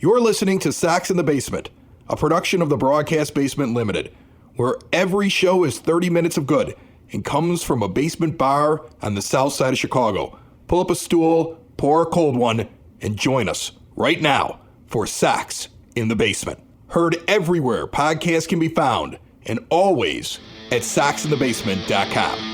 You're listening to Sox in the Basement, a production of the Broadcast Basement Limited, where every show is 30 minutes of good and comes from a basement bar on the south side of Chicago. Pull up a stool, pour a cold one, and join us right now for Sox in the Basement. Heard everywhere podcasts can be found, and always at soxinthebasement.com.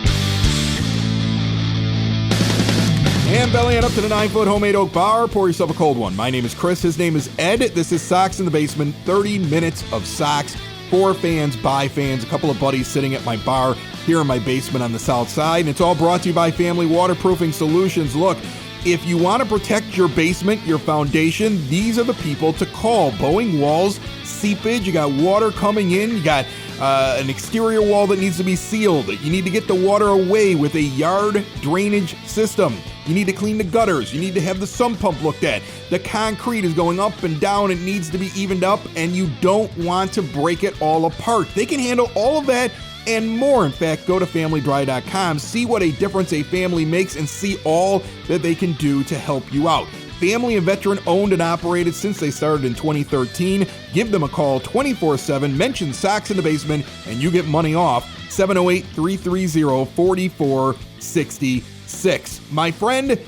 And belly on up to the 9-foot homemade oak bar. Pour yourself a cold one. My name is Chris. His name is Ed. This is Sox in the Basement. 30 minutes of Sox for fans, by fans. A couple of buddies sitting at my bar here in my basement on the south side. And it's all brought to you by Family Waterproofing Solutions. Look, if you want to protect your basement, your foundation, these are the people to call. Bowing walls, seepage, you got water coming in, you got an exterior wall that needs to be sealed. You need to get the water away with a yard drainage system. You need to clean the gutters. You need to have the sump pump looked at. The concrete is going up and down. It needs to be evened up, and you don't want to break it all apart. They can handle all of that and more. In fact, go to familydry.com, see what a difference a family makes, and see all that they can do to help you out. Family and veteran owned and operated since they started in 2013. Give them a call 24/7. Mention Sox in the Basement and you get money off. 708-330-4466. My friend,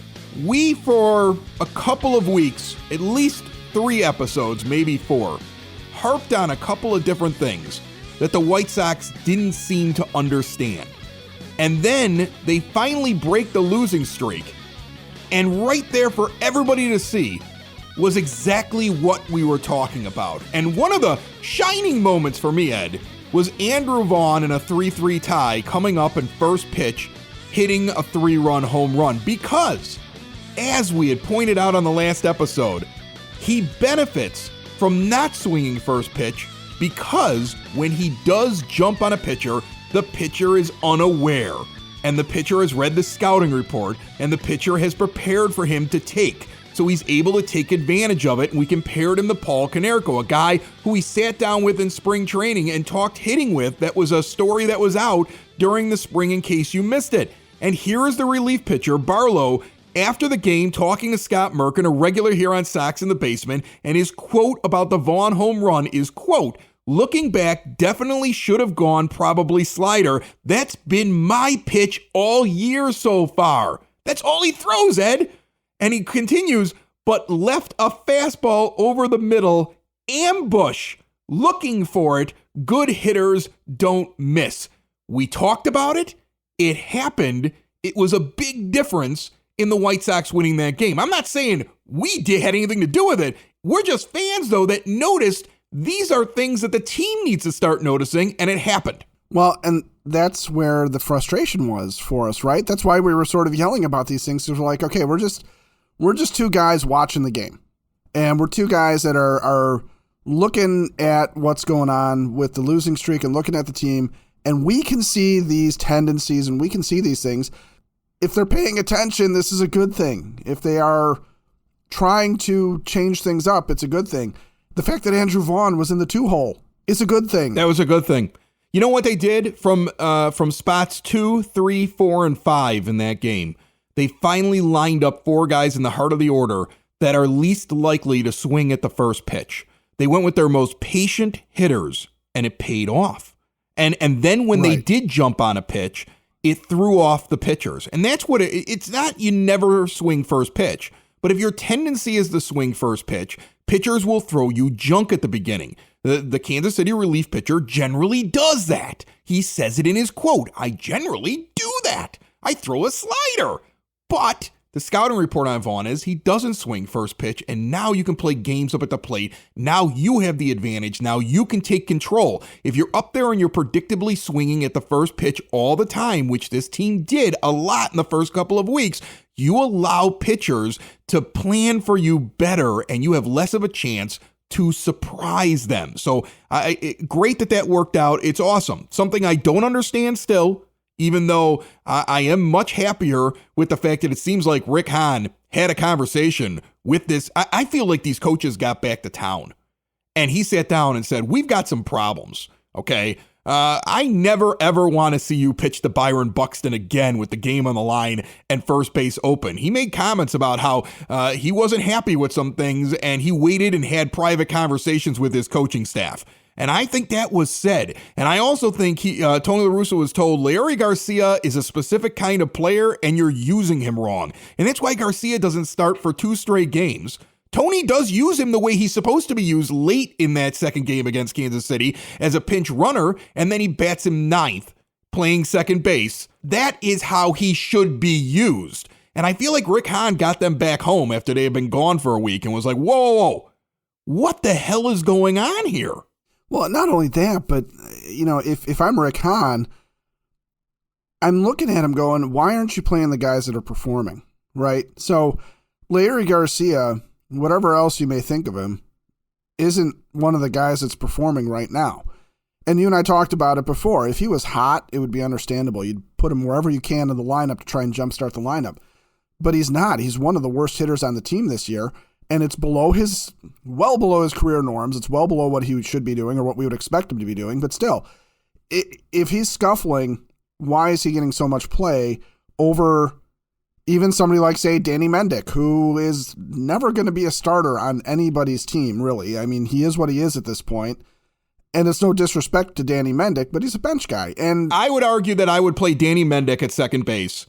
we for a couple of weeks, at least 3 episodes, maybe 4, harped on a couple of different things that the White Sox didn't seem to understand. And then they finally break the losing streak. And right there for everybody to see was exactly what we were talking about. And one of the shining moments for me, Ed, was Andrew Vaughn in a 3-3 tie coming up in first pitch, hitting a 3-run home run. Because, as we had pointed out on the last episode, he benefits from not swinging first pitch because when he does jump on a pitcher, the pitcher is unaware. And the pitcher has read the scouting report, and the pitcher has prepared for him to take. So he's able to take advantage of it, and we compared him to Paul Konerko, a guy who he sat down with in spring training and talked hitting with. That was a story that was out during the spring in case you missed it. And here is the relief pitcher, Barlow, after the game talking to Scott Merkin, a regular here on Sox in the Basement, and his quote about the Vaughn home run is, quote, "Looking back, definitely should have gone probably slider. That's been my pitch all year so far." That's all he throws, Ed. And he continues, but left a fastball over the middle, ambush, looking for it. Good hitters don't miss. We talked about it. It happened. It was a big difference in the White Sox winning that game. I'm not saying we had anything to do with it. We're just fans, though, that noticed these are things that the team needs to start noticing, and it happened. Well, and that's where the frustration was for us, right? That's why we were sort of yelling about these things. Because we're like, okay, we're just 2 guys watching the game. And we're 2 guys that are looking at what's going on with the losing streak and looking at the team. And we can see these tendencies and we can see these things. If they're paying attention, this is a good thing. If they are trying to change things up, it's a good thing. The fact that Andrew Vaughn was in the 2-hole is a good thing. That was a good thing. You know what they did from spots 2, 3, 4, and 5 in that game? They finally lined up 4 guys in the heart of the order that are least likely to swing at the first pitch. They went with their most patient hitters, and it paid off. And then when they did jump on a pitch, it threw off the pitchers. And that's what it's not you never swing first pitch. But if your tendency is to swing first pitch, pitchers will throw you junk at the beginning. The Kansas City relief pitcher generally does that. He says it in his quote, "I generally do that. I throw a slider." But the scouting report on Vaughn is he doesn't swing first pitch, and now you can play games up at the plate. Now you have the advantage. Now you can take control. If you're up there and you're predictably swinging at the first pitch all the time, which this team did a lot in the first couple of weeks, you allow pitchers to plan for you better, and you have less of a chance to surprise them. So great that worked out. It's awesome. Something I don't understand still, even though I am much happier with the fact that it seems like Rick Hahn had a conversation with this. I feel like these coaches got back to town, and he sat down and said, we've got some problems, okay? I never, ever want to see you pitch to Byron Buxton again with the game on the line and first base open. He made comments about how he wasn't happy with some things, and he waited and had private conversations with his coaching staff. And I think that was said. And I also think Tony La Russa was told Larry Garcia is a specific kind of player and you're using him wrong. And that's why Garcia doesn't start for 2 straight games. Tony does use him the way he's supposed to be used late in that second game against Kansas City as a pinch runner, and then he bats him 9th, playing second base. That is how he should be used. And I feel like Rick Hahn got them back home after they had been gone for a week and was like, whoa, what the hell is going on here? Well, not only that, but, if I'm Rick Hahn, I'm looking at him going, why aren't you playing the guys that are performing, right? So Larry Garcia, whatever else you may think of him, isn't one of the guys that's performing right now. And you and I talked about it before. If he was hot, it would be understandable. You'd put him wherever you can in the lineup to try and jumpstart the lineup. But he's not. He's one of the worst hitters on the team this year. And it's well below his career norms. It's well below what he should be doing or what we would expect him to be doing. But still, if he's scuffling, why is he getting so much play over even somebody like, say, Danny Mendick, who is never going to be a starter on anybody's team, really? I mean, he is what he is at this point. And it's no disrespect to Danny Mendick, but he's a bench guy. And I would argue that I would play Danny Mendick at second base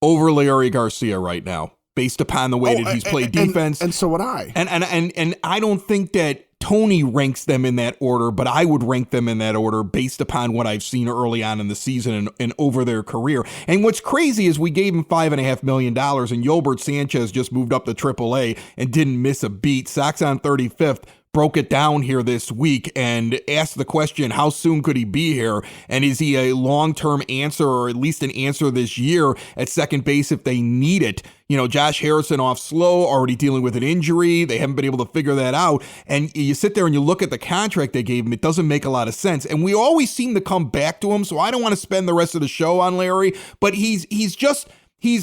over Larry Garcia right now, based upon the way that he's played defense. And so would I. And I don't think that Tony ranks them in that order, but I would rank them in that order based upon what I've seen early on in the season and over their career. And what's crazy is we gave him $5.5 million, and Yolbert Sanchez just moved up to AAA and didn't miss a beat. Sox on 35th. Broke it down here this week and asked the question, how soon could he be here? And is he a long-term answer, or at least an answer this year at second base if they need it? Josh Harrison off slow, already dealing with an injury. They haven't been able to figure that out. And you sit there and you look at the contract they gave him. It doesn't make a lot of sense. And we always seem to come back to him. So I don't want to spend the rest of the show on Larry, but he's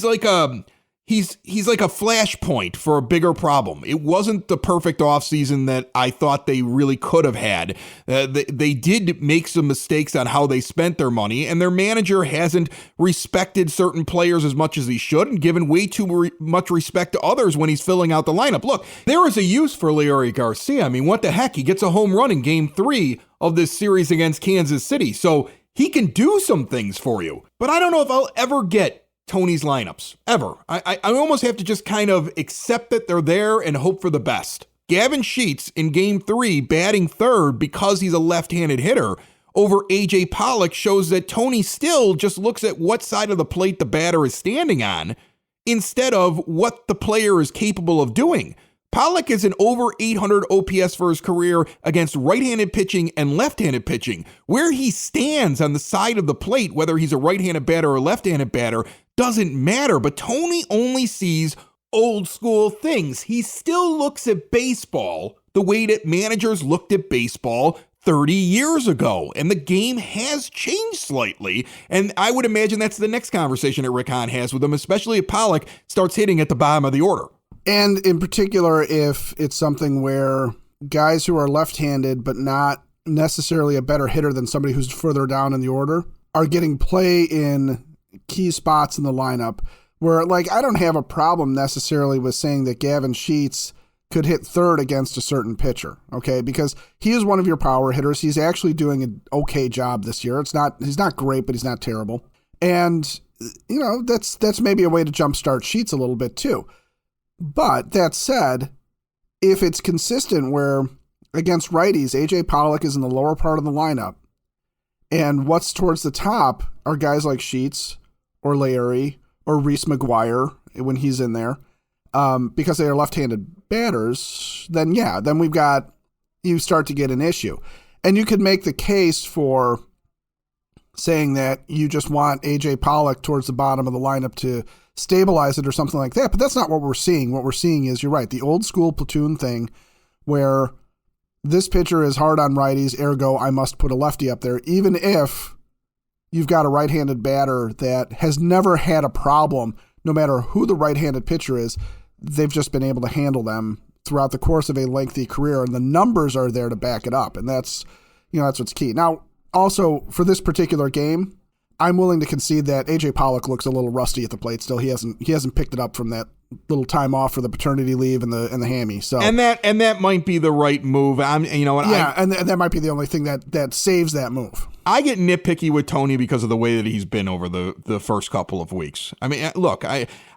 like a flashpoint for a bigger problem. It wasn't the perfect offseason that I thought they really could have had. They did make some mistakes on how they spent their money, and their manager hasn't respected certain players as much as he should and given way too much respect to others when he's filling out the lineup. Look, there is a use for Larry Garcia. I mean, what the heck? He gets a home run in Game 3 of this series against Kansas City, so he can do some things for you. But I don't know if I'll ever get Tony's lineups, ever. I almost have to just kind of accept that they're there and hope for the best. Gavin Sheets in Game 3 batting third because he's a left-handed hitter over AJ Pollock shows that Tony still just looks at what side of the plate the batter is standing on instead of what the player is capable of doing. Pollock is an over 800 OPS for his career against right-handed pitching and left-handed pitching. Where he stands on the side of the plate, whether he's a right-handed batter or left-handed batter, doesn't matter. But Tony only sees old school things. He still looks at baseball the way that managers looked at baseball 30 years ago. And the game has changed slightly. And I would imagine that's the next conversation that Rick Hahn has with him, especially if Pollock starts hitting at the bottom of the order. And in particular, if it's something where guys who are left-handed but not necessarily a better hitter than somebody who's further down in the order are getting play in key spots in the lineup where, like, I don't have a problem necessarily with saying that Gavin Sheets could hit third against a certain pitcher, okay? Because he is one of your power hitters. He's actually doing an okay job this year. He's not great, but he's not terrible. And, that's maybe a way to jumpstart Sheets a little bit too. But that said, if it's consistent where against righties, AJ Pollock is in the lower part of the lineup, and what's towards the top are guys like Sheets or Larry or Reese McGuire when he's in there, because they are left-handed batters, then you start to get an issue. And you could make the case for saying that you just want AJ Pollock towards the bottom of the lineup to stabilize it or something like that. But that's not what we're seeing. What we're seeing is, you're right, the old school platoon thing where this pitcher is hard on righties, ergo I must put a lefty up there, even if you've got a right-handed batter that has never had a problem, no matter who the right-handed pitcher is. They've just been able to handle them throughout the course of a lengthy career, and the numbers are there to back it up. And that's what's key. Now, Also, for this particular game, I'm willing to concede that AJ Pollock looks a little rusty at the plate still. He hasn't picked it up from that little time off for the paternity leave and the hammy. So and that might be the right move. And that might be the only thing that saves that move. I get nitpicky with Tony because of the way that he's been over the first couple of weeks. I mean, look,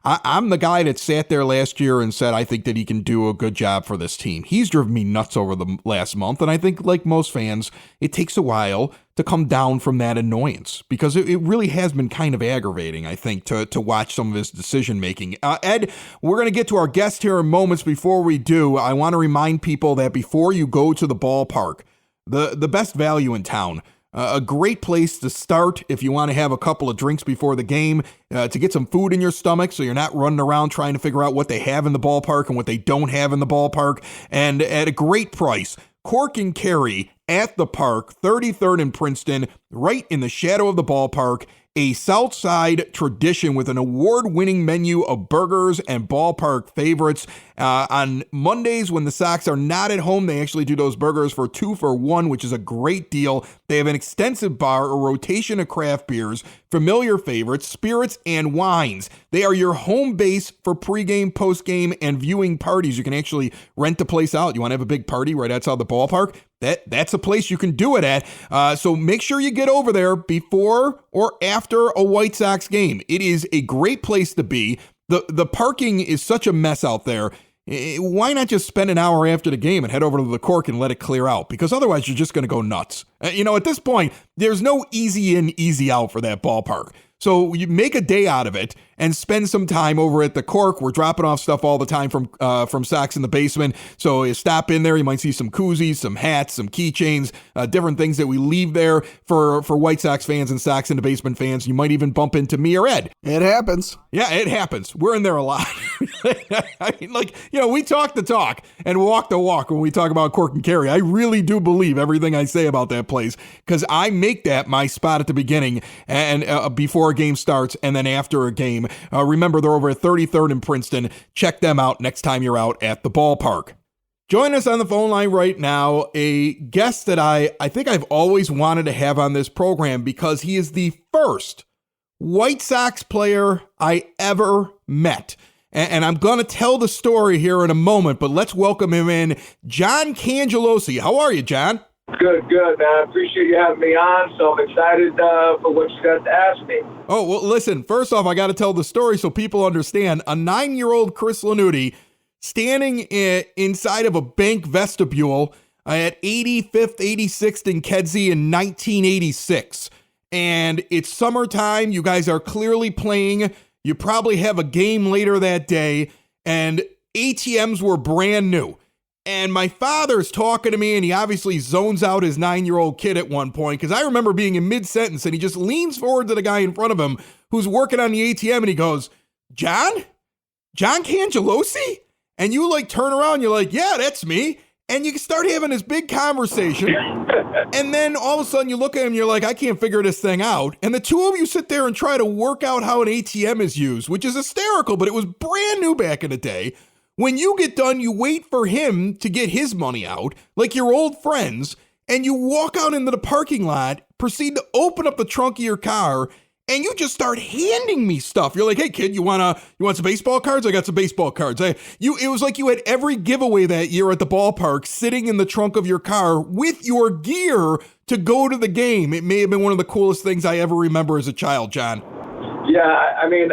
I'm the guy that sat there last year and said I think that he can do a good job for this team. He's driven me nuts over the last month, and I think, like most fans, it takes a while to come down from that annoyance because it really has been kind of aggravating, I think, to watch some of his decision-making. Ed, we're going to get to our guest here in moments. Before we do, I want to remind people that before you go to the ballpark, the best value in town, a great place to start if you want to have a couple of drinks before the game, to get some food in your stomach so you're not running around trying to figure out what they have in the ballpark and what they don't have in the ballpark. And at a great price, Cork and Kerry at the park, 33rd and Princeton, right in the shadow of the ballpark. A South Side tradition with an award-winning menu of burgers and ballpark favorites. On Mondays when the Sox are not at home, they actually do those burgers for 2 for $1, which is a great deal. They have an extensive bar, a rotation of craft beers, familiar favorites, spirits, and wines. They are your home base for pregame, postgame, and viewing parties. You can actually rent the place out. You want to have a big party right outside the ballpark? That's a place you can do it at. So make sure you get over there before or after a White Sox game. It is a great place to be. The parking is such a mess out there. Why not just spend an hour after the game and head over to the Cork and let it clear out? Because otherwise you're just going to go nuts. At this point, there's no easy in, easy out for that ballpark. So you make a day out of it and spend some time over at the Cork. We're dropping off stuff all the time from Sox in the Basement. So you stop in there, you might see some koozies, some hats, some keychains, different things that we leave there for White Sox fans and Sox in the Basement fans. You might even bump into me or Ed. It happens. Yeah, it happens. We're in there a lot. I mean, we talk the talk and walk the walk when we talk about Cork and Kerry. I really do believe everything I say about that place because I make that my spot at the beginning and before a game starts and then after a game. Remember, they're over at 33rd and Princeton. Check them out next time you're out at the ballpark. Join us on the phone line right now, a guest that I think I've always wanted to have on this program because he is the first White Sox player I ever met. And I'm going to tell the story here in a moment, but let's welcome him in. John Cangelosi. How are you, John? Good, man. I appreciate you having me on, so I'm excited for what you got to ask me. Oh, well, listen, first off, I got to tell the story so people understand. A 9-year-old Chris Lanuti standing inside of a bank vestibule at 85th, 86th and Kedzie in 1986. And it's summertime. You guys are clearly playing. You probably have a game later that day, and ATMs were brand new. And my father's talking to me, and he obviously zones out his 9-year-old kid at one point, because I remember being in mid-sentence, and he just leans forward to the guy in front of him who's working on the ATM, and he goes, John Cangelosi? And you turn around, you're like, yeah, that's me. And you start having this big conversation. And then all of a sudden you look at him, you're like, I can't figure this thing out. And the two of you sit there and try to work out how an ATM is used, which is hysterical, but it was brand new back in the day. When you get done, you wait for him to get his money out, like your old friends, and you walk out into the parking lot, proceed to open up the trunk of your car, and you just start handing me stuff. You're like, hey, kid, you want some baseball cards? I got some baseball cards. It was like you had every giveaway that year at the ballpark sitting in the trunk of your car with your gear to go to the game. It may have been one of the coolest things I ever remember as a child, John. Yeah, I mean,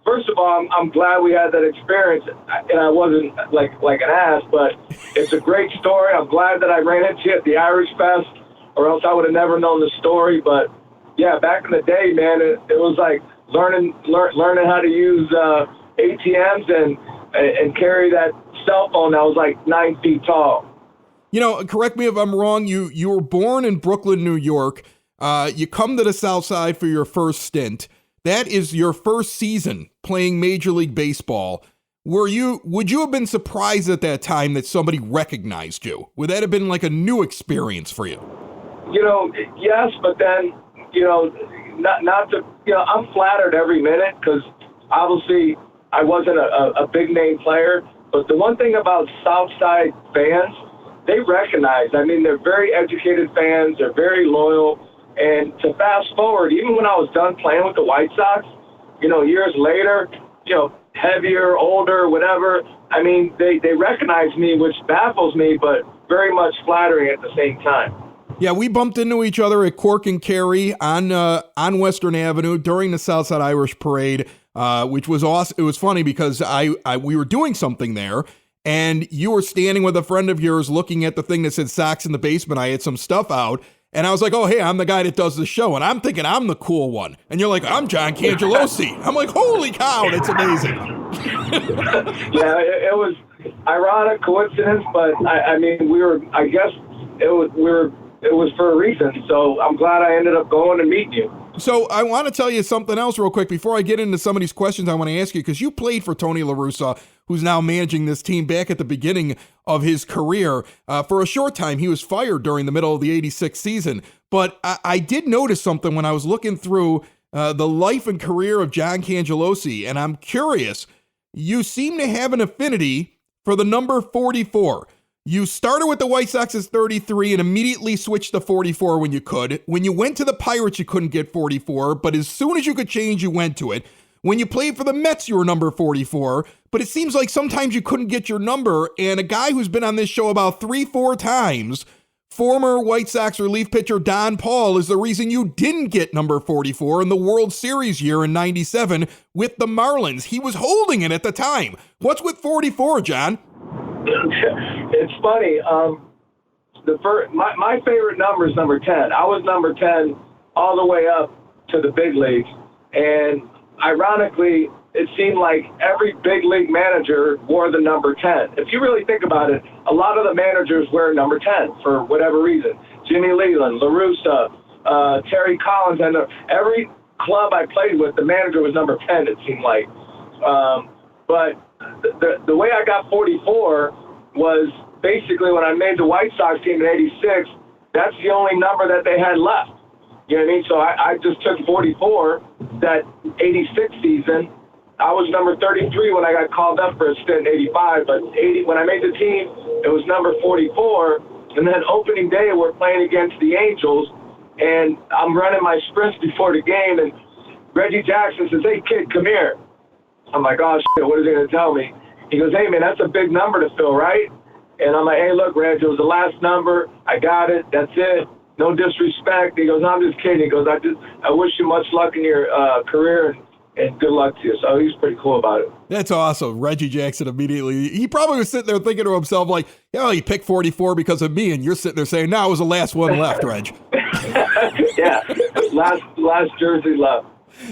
first of all, I'm glad we had that experience, and I wasn't like an ass, but it's a great story. I'm glad that I ran into you at the Irish Fest, or else I would have never known the story. But yeah, back in the day, man, it was like learning how to use ATMs and carry that cell phone that was like 9 feet tall. Correct me if I'm wrong. You were born in Brooklyn, New York. You come to the South Side for your first stint. That is your first season playing Major League Baseball. Would you have been surprised at that time that somebody recognized you? Would that have been like a new experience for you? Yes, but then, not to, I'm flattered every minute because obviously I wasn't a big name player. But the one thing about Southside fans, they recognize. I mean, they're very educated fans. They're very loyal. And to fast forward, even when I was done playing with the White Sox, years later, heavier, older, whatever, I mean, they recognize me, which baffles me, but very much flattering at the same time. Yeah, we bumped into each other at Cork and Kerry on Western Avenue during the Southside Irish Parade, which was awesome. It was funny because we were doing something there, and you were standing with a friend of yours looking at the thing that said Sox in the Basement. I had some stuff out, and I was like, oh, hey, I'm the guy that does the show, and I'm thinking I'm the cool one. And you're like, I'm John Cangelosi. I'm like, holy cow, that's amazing. Yeah, it was ironic coincidence, but I mean, it was for a reason. So I'm glad I ended up going and meeting you. So I want to tell you something else real quick before I get into some of these questions I want to ask you, because you played for Tony La Russa, who's now managing this team back at the beginning of his career. For a short time, he was fired during the middle of the 86 season. But I did notice something when I was looking through the life and career of John Cangelosi, and I'm curious. You seem to have an affinity for the number 44. You started with the White Sox as 33 and immediately switched to 44 when you could. When you went to the Pirates, you couldn't get 44, but as soon as you could change, you went to it. When you played for the Mets, you were number 44, but it seems like sometimes you couldn't get your number, and a guy who's been on this show about 3-4 times, former White Sox relief pitcher Don Paul, is the reason you didn't get number 44 in the World Series year in 97 with the Marlins. He was holding it at the time. What's with 44, John? It's funny. My favorite number is number 10. I was number 10 all the way up to the big leagues. And ironically, it seemed like every big league manager wore the number 10. If you really think about it, a lot of the managers wear number 10 for whatever reason. Jimmy Leland, La Russa, Terry Collins, and every club I played with, the manager was number 10, it seemed like. But the way I got 44 was basically when I made the White Sox team in 86, that's the only number that they had left. You know what I mean? So I just took 44 that 86 season. I was number 33 when I got called up for a stint in 85, but when I made the team, it was number 44. And then opening day, we're playing against the Angels, and I'm running my sprints before the game, and Reggie Jackson says, hey, kid, come here. I'm like, oh, shit, what is he going to tell me? He goes, hey, man, that's a big number to fill, right? And I'm like, hey, look, Reg, it was the last number. I got it. That's it. No disrespect. He goes, no, I'm just kidding. He goes, I wish you much luck in your career and good luck to you. So he's pretty cool about it. That's awesome. Reggie Jackson immediately, he probably was sitting there thinking to himself like, he picked 44 because of me. And you're sitting there saying, no, it was the last one left, Reg. Yeah, last jersey left.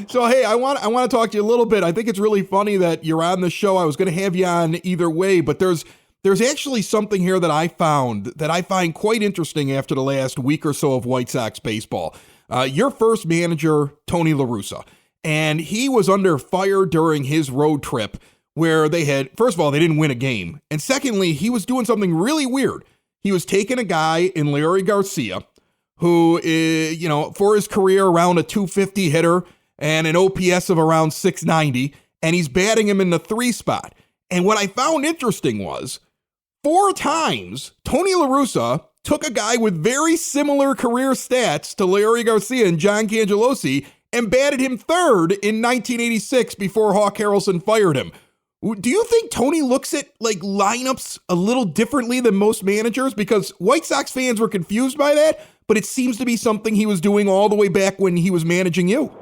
So, hey, I want to talk to you a little bit. I think it's really funny that you're on the show. I was going to have you on either way, but there's actually something here that I found that I find quite interesting after the last week or so of White Sox baseball. Your first manager, Tony La Russa, and he was under fire during his road trip where first of all, they didn't win a game. And secondly, he was doing something really weird. He was taking a guy in Larry Garcia who is, for his career around a 250 hitter, and an OPS of around 690, and he's batting him in the 3 spot. And what I found interesting was 4 times Tony La Russa took a guy with very similar career stats to Larry Garcia and John Cangelosi and batted him 3rd in 1986 before Hawk Harrelson fired him. Do you think Tony looks at lineups a little differently than most managers? Because White Sox fans were confused by that, but it seems to be something he was doing all the way back when he was managing you.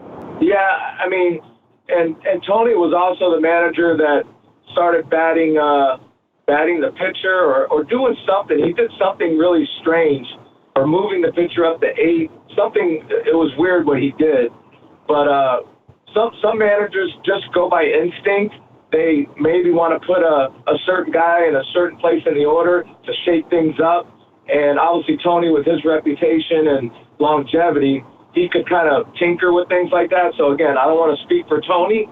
Yeah, I mean, and Tony was also the manager that started batting the pitcher or doing something. He did something really strange, or moving the pitcher up to 8. Something, it was weird what he did. But some managers just go by instinct. They maybe want to put a certain guy in a certain place in the order to shake things up. And obviously Tony, with his reputation and longevity, he could kind of tinker with things like that. So, again, I don't want to speak for Tony,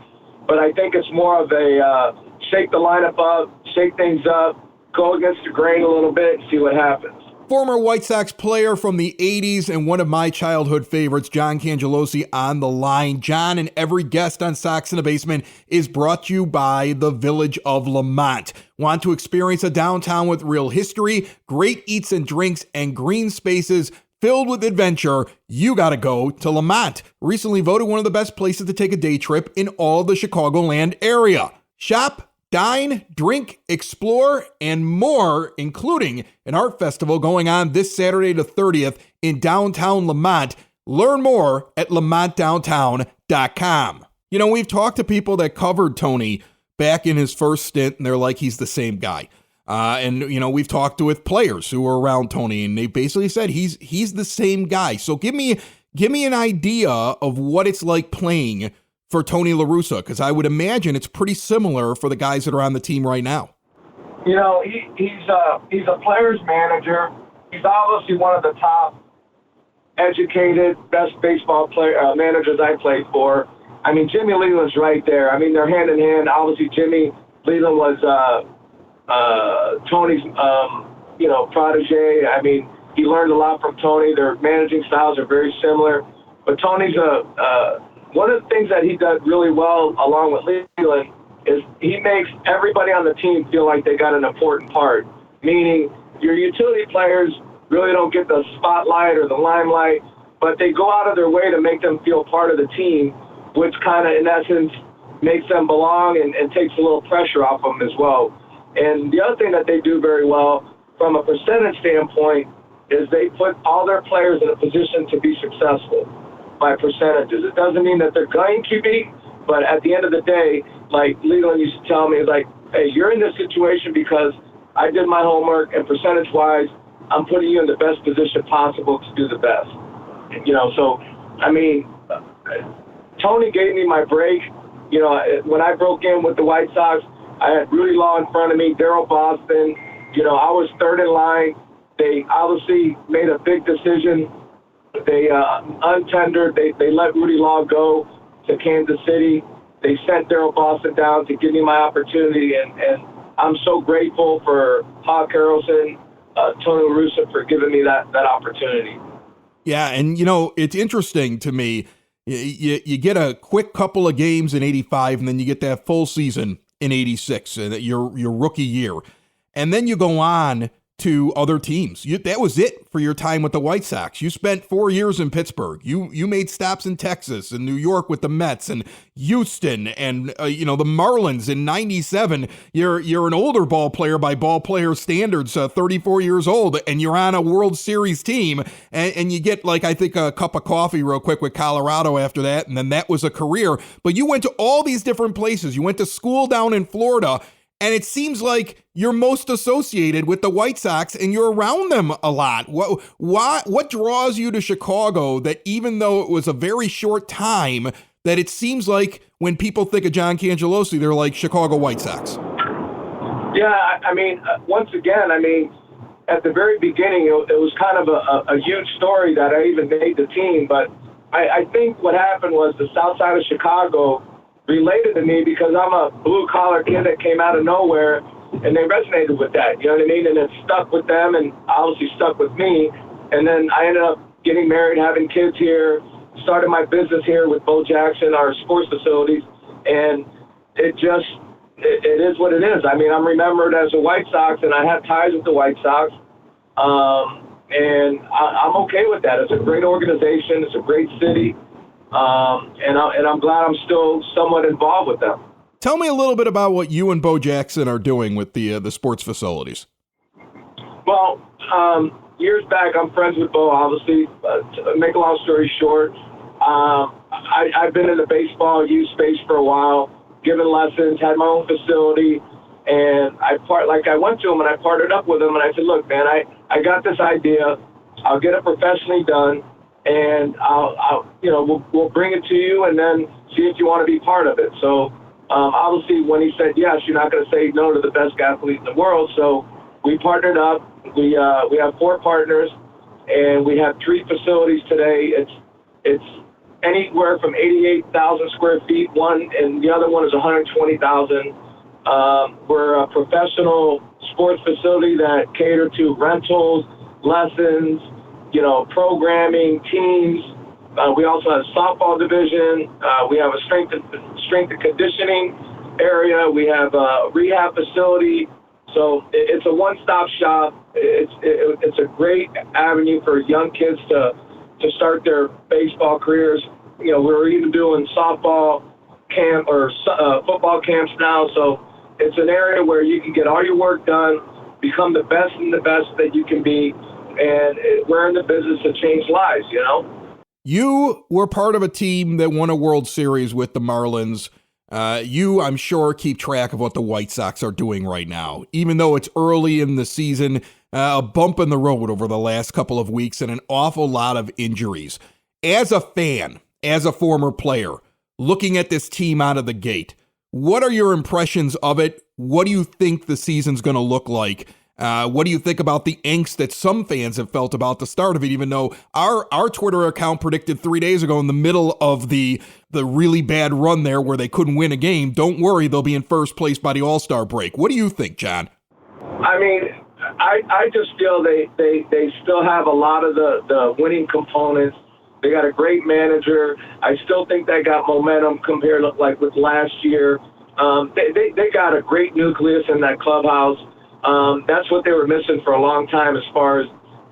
but I think it's more of a shake the lineup up, shake things up, go against the grain a little bit and see what happens. Former White Sox player from the 80s and one of my childhood favorites, John Cangelosi, on the line. John, and every guest on Sox in the Basement is brought to you by the Village of Lamont. Want to experience a downtown with real history, great eats and drinks, and green spaces? filled with adventure, you got to go to Lamont. Recently voted one of the best places to take a day trip in all the Chicagoland area. Shop, dine, drink, explore, and more, including an art festival going on this Saturday the 30th in downtown Lamont. Learn more at lamontdowntown.com. You know, we've talked to people that covered Tony back in his first stint, and they're like, he's the same guy. And, you know, we've talked with players who were around Tony, and they basically said he's the same guy. So give me an idea of what it's like playing for Tony La Russa, because I would imagine it's pretty similar for the guys that are on the team right now. You know, he's a player's manager. He's obviously one of the top educated, best baseball managers I played for. I mean, Jimmy Leland's right there. I mean, they're hand in hand. Obviously, Jimmy Leland was Tony's, protege. I mean, he learned a lot from Tony. Their managing styles are very similar. But Tony's one of the things that he does really well, along with Leland, is he makes everybody on the team feel like they got an important part. Meaning, your utility players really don't get the spotlight or the limelight, but they go out of their way to make them feel part of the team, which kind of, in essence, makes them belong and takes a little pressure off them as well. And the other thing that they do very well, from a percentage standpoint, is they put all their players in a position to be successful by percentages. It doesn't mean that they're going QB, but at the end of the day, like Leland used to tell me, like, hey, you're in this situation because I did my homework, and percentage-wise, I'm putting you in the best position possible to do the best. You know, so, I mean, Tony gave me my break. You know, when I broke in with the White Sox, I had Rudy Law in front of me, Daryl Boston. You know, I was third in line. They obviously made a big decision. They untendered. They let Rudy Law go to Kansas City. They sent Daryl Boston down to give me my opportunity, and I'm so grateful for Hawk Harrelson, Tony La Russa for giving me that opportunity. Yeah, and, you know, it's interesting to me. You get a quick couple of games in 85, and then you get that full season in 86, your rookie year. And then you go on to other teams. That was it for your time with the White Sox. You spent 4 years in Pittsburgh. You made stops in Texas and New York with the Mets and Houston and the Marlins in 97. You're an older ball player by ball player standards, 34 years old, and you're on a World Series team, and you get, like, I think a cup of coffee real quick with Colorado after that, and then that was a career. But you went to all these different places. You went to school down in Florida, and it seems like you're most associated with the White Sox, and you're around them a lot. What draws you to Chicago that, even though it was a very short time, that it seems like when people think of John Cangelosi, they're like Chicago White Sox? Yeah, I mean, once again, at the very beginning, it was kind of a huge story that I even made the team. But I think what happened was the south side of Chicago related to me because I'm a blue-collar kid that came out of nowhere, and they resonated with that, you know what I mean? And it stuck with them and obviously stuck with me. And then I ended up getting married, having kids here, started my business here with Bo Jackson, our sports facilities, and it is what it is. I mean, I'm remembered as a White Sox, and I have ties with the White Sox, and I'm okay with that. It's a great organization. It's a great city. And I'm glad I'm still somewhat involved with them. Tell me a little bit about what you and Bo Jackson are doing with the sports facilities. Well, years back, I'm friends with Bo, obviously. To make a long story short, I've been in the baseball youth space for a while, given lessons, had my own facility, and I went to him and I partnered up with him, and I said, look, man, I got this idea. I'll get it professionally done, and we'll bring it to you and then see if you want to be part of it. So obviously when he said yes, you're not going to say no to the best athlete in the world. So we partnered up. We have 4 partners, and we have 3 facilities today. It's anywhere from 88,000 square feet, one, and the other one is 120,000. We're a professional sports facility that cater to rentals, lessons, programming, teams. We also have a softball division. We have a strength and conditioning area. We have a rehab facility. So it's a one-stop shop. it's a great avenue for young kids to start their baseball careers. You know, we're even doing softball camp or football camps now, so it's an area where you can get all your work done, become the best and the best that you can be, and we're in the business to change lives, you know? You were part of a team that won a World Series with the Marlins. You, I'm sure, keep track of what the White Sox are doing right now. Even though it's early in the season, a bump in the road over the last couple of weeks and an awful lot of injuries. As a fan, as a former player, looking at this team out of the gate, what are your impressions of it? What do you think the season's going to look like? What do you think about the angst that some fans have felt about the start of it, even though our Twitter account predicted 3 days ago in the middle of the really bad run there where they couldn't win a game, don't worry, they'll be in first place by the All-Star break. What do you think, John? I mean, I just feel they still have a lot of the winning components. They got a great manager. I still think they got momentum compared to like with last year. They got a great nucleus in that clubhouse. That's what they were missing for a long time as far as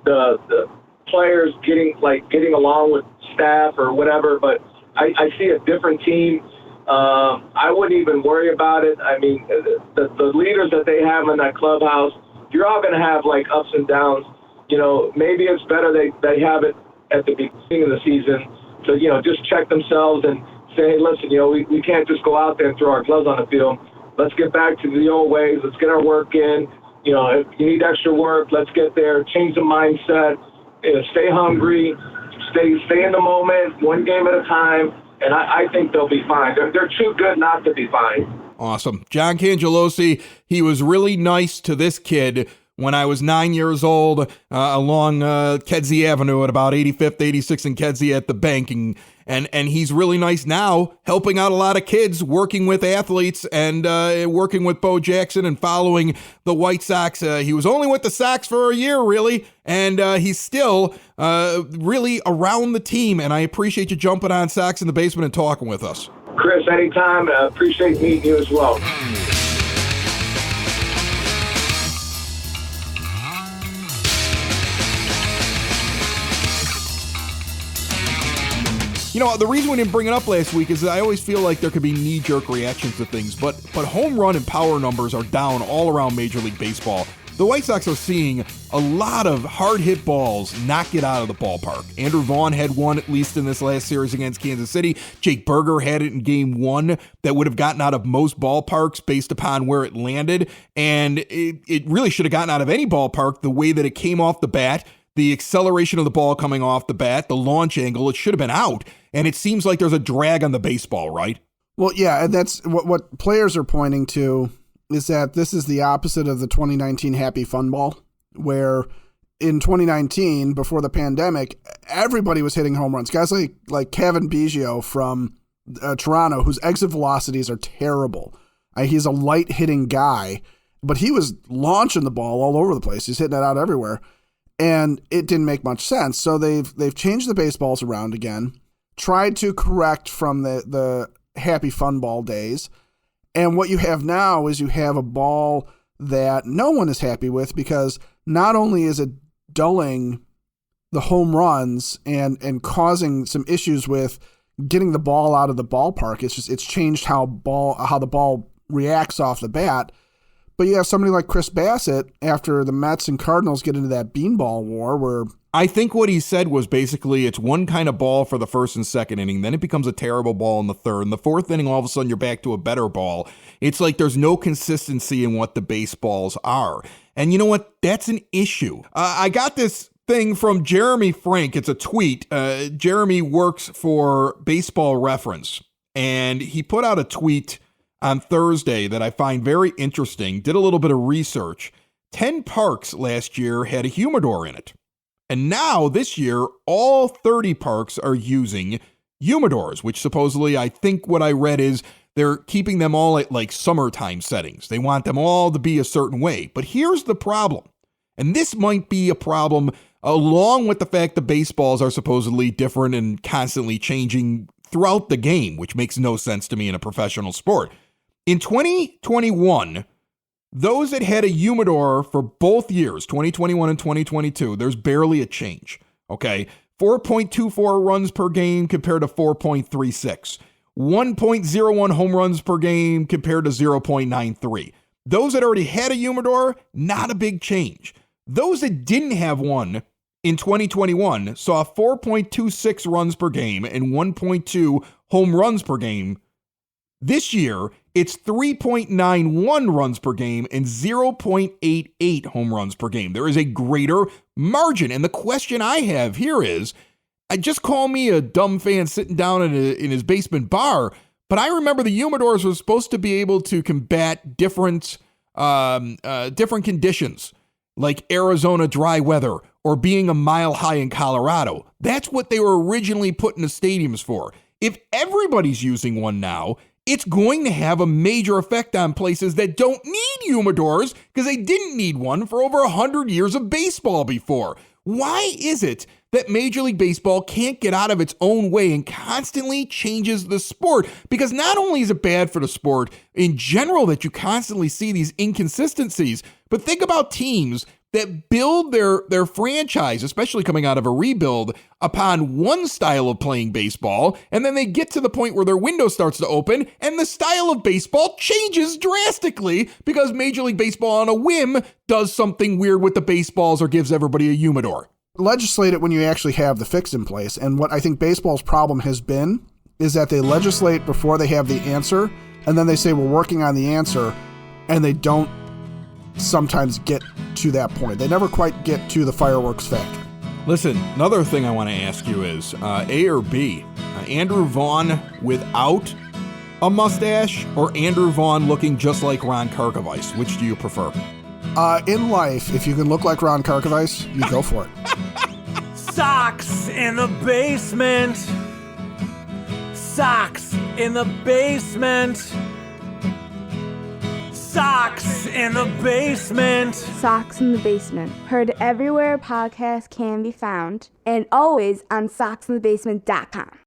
the players getting along with staff or whatever. But I see a different team. I wouldn't even worry about it. I mean, the leaders that they have in that clubhouse, you're all going to have like ups and downs. You know, maybe it's better they have it at the beginning of the season to, you know, just check themselves and say, hey, listen, you know, we can't just go out there and throw our gloves on the field. Let's get back to the old ways. Let's get our work in. You know, if you need extra work, let's get there. Change the mindset. You know, stay hungry. Stay in the moment, one game at a time. And I think they'll be fine. They're too good not to be fine. Awesome. John Cangelosi, he was really nice to this kid when I was 9 years old along Kedzie Avenue at about 85th, 86th and Kedzie at the bank. And he's really nice now, helping out a lot of kids, working with athletes and working with Bo Jackson and following the White Sox. He was only with the Sox for a year, really, and he's still really around the team. And I appreciate you jumping on Sox in the Basement and talking with us. Chris, anytime. Appreciate meeting you as well. You know, the reason we didn't bring it up last week is that I always feel like there could be knee-jerk reactions to things, but home run and power numbers are down all around Major League Baseball. The White Sox are seeing a lot of hard-hit balls not get out of the ballpark. Andrew Vaughn had one, at least in this last series against Kansas City. Jake Berger had it in Game 1 that would have gotten out of most ballparks based upon where it landed, and it really should have gotten out of any ballpark the way that it came off the bat. The acceleration of the ball coming off the bat, the launch angle, it should have been out. And it seems like there's a drag on the baseball, right? Well, yeah, and that's what players are pointing to is that this is the opposite of the 2019 Happy Fun Ball, where in 2019, before the pandemic, everybody was hitting home runs. Guys like Kevin Biggio from Toronto, whose exit velocities are terrible. He's a light-hitting guy, but he was launching the ball all over the place. He's hitting it out everywhere. And it didn't make much sense. So they've changed the baseballs around again, tried to correct from the Happy Fun Ball days. And what you have now is you have a ball that no one is happy with, because not only is it dulling the home runs and causing some issues with getting the ball out of the ballpark, it's changed how the ball reacts off the bat. But you have somebody like Chris Bassett after the Mets and Cardinals get into that beanball war where... I think what he said was basically it's one kind of ball for the first and second inning, then it becomes a terrible ball in the third. In the fourth inning, all of a sudden you're back to a better ball. It's like there's no consistency in what the baseballs are. And you know what? That's an issue. I got this thing from Jeremy Frank. It's a tweet. Jeremy works for Baseball Reference, and he put out a tweet on Thursday that I find very interesting. Did a little bit of research. 10 parks last year had a humidor in it. And now this year, all 30 parks are using humidors, which supposedly, I think what I read is they're keeping them all at like summertime settings. They want them all to be a certain way. But here's the problem. And this might be a problem along with the fact the baseballs are supposedly different and constantly changing throughout the game, which makes no sense to me in a professional sport. In 2021, those that had a humidor for both years, 2021 and 2022, there's barely a change, okay? 4.24 runs per game compared to 4.36. 1.01 home runs per game compared to 0.93. Those that already had a humidor, not a big change. Those that didn't have one in 2021 saw 4.26 runs per game and 1.2 home runs per game. This year, it's 3.91 runs per game and 0.88 home runs per game. There is a greater margin. And the question I have here is, just call me a dumb fan sitting down in his basement bar, but I remember the humidors were supposed to be able to combat different conditions, like Arizona dry weather or being a mile high in Colorado. That's what they were originally put in the stadiums for. If everybody's using one now, it's going to have a major effect on places that don't need humidors because they didn't need one for over 100 years of baseball before. Why is it that Major League Baseball can't get out of its own way and constantly changes the sport? Because not only is it bad for the sport in general that you constantly see these inconsistencies, but think about teams that build their franchise, especially coming out of a rebuild, upon one style of playing baseball, and then they get to the point where their window starts to open, and the style of baseball changes drastically because Major League Baseball on a whim does something weird with the baseballs or gives everybody a humidor. Legislate it when you actually have the fix in place. And what I think baseball's problem has been is that they legislate before they have the answer, and then they say we're working on the answer, and they don't sometimes get to that point. They never quite get to the fireworks factory. Listen, another thing I want to ask you is A or B? Andrew Vaughn without a mustache or Andrew Vaughn looking just like Ron Karkovice? Which do you prefer? In life, if you can look like Ron Karkovice, you go for it. Sox in the basement. Sox in the basement. Sox in the basement. Sox in the Basement. Heard everywhere podcasts can be found and always on soxinthebasement.com.